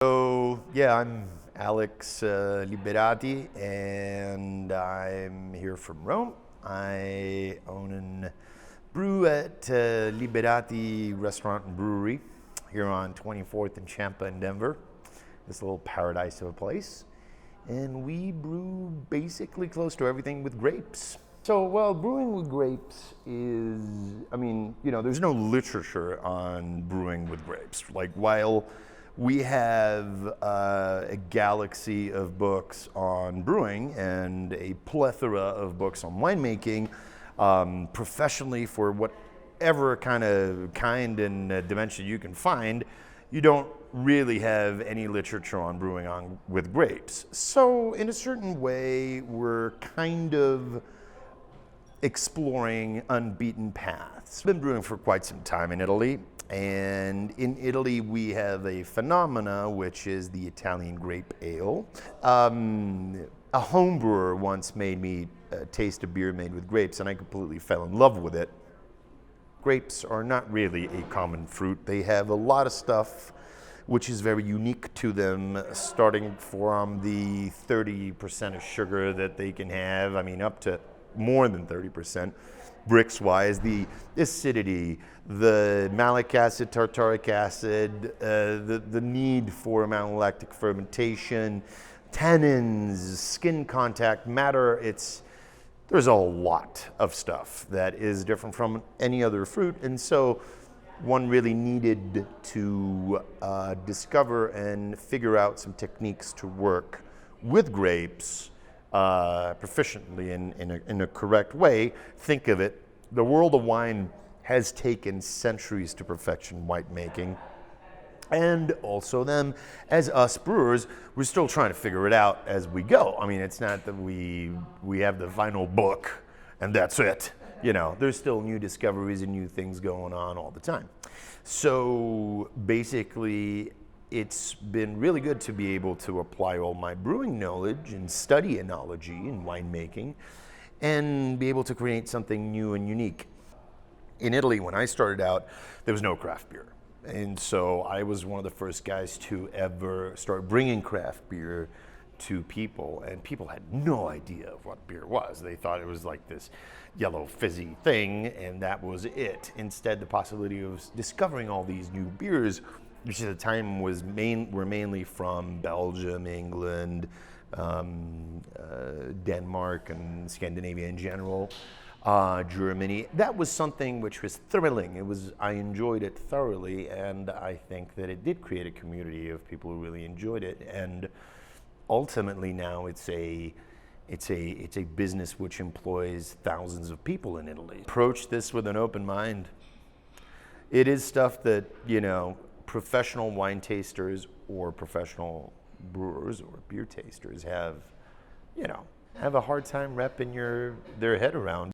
So yeah, I'm Alex Liberati, and I'm here from Rome. I own and brew at Liberati Restaurant and Brewery here on 24th and Champa in Denver. This little paradise of a place, and we brew basically close to everything with grapes. So, well, brewing with grapes is, there's no literature on brewing with grapes. Like, while we have a galaxy of books on brewing and a plethora of books on winemaking, professionally for whatever kind and dimension you can find, you don't really have any literature on brewing with grapes. So, in a certain way, we're kind of exploring unbeaten paths. I've been brewing for quite some time in Italy, and in Italy we have a phenomena which is the Italian grape ale. A home brewer once made me taste a beer made with grapes, and I completely fell in love with it. Grapes are not really a common fruit. They have a lot of stuff which is very unique to them, starting from the 30% of sugar that they can have, up to more than 30%, Brix-wise, the acidity, the malic acid, tartaric acid, the need for malolactic fermentation, tannins, skin contact, matter. There's a lot of stuff that is different from any other fruit, and so one really needed to discover and figure out some techniques to work with grapes proficiently in a correct way. Think of it, the world of wine has taken centuries to perfection winemaking, and also them, as us brewers, we're still trying to figure it out as we go. It's not that we have the final book and that's it. There's still new discoveries and new things going on all the time. So basically, it's been really good to be able to apply all my brewing knowledge and study enology and winemaking and be able to create something new and unique. In Italy, when I started out, there was no craft beer. And so I was one of the first guys to ever start bringing craft beer to people, and people had no idea of what beer was. They thought it was like this yellow fizzy thing, and that was it. Instead, the possibility of discovering all these new beers, which at the time were mainly from Belgium, England, Denmark, and Scandinavia in general, Germany. That was something which was thrilling. I enjoyed it thoroughly, and I think that it did create a community of people who really enjoyed it. And ultimately, now it's a business which employs thousands of people in Italy. Approach this with an open mind. It is stuff that professional wine tasters or professional brewers or beer tasters have a hard time wrapping their head around.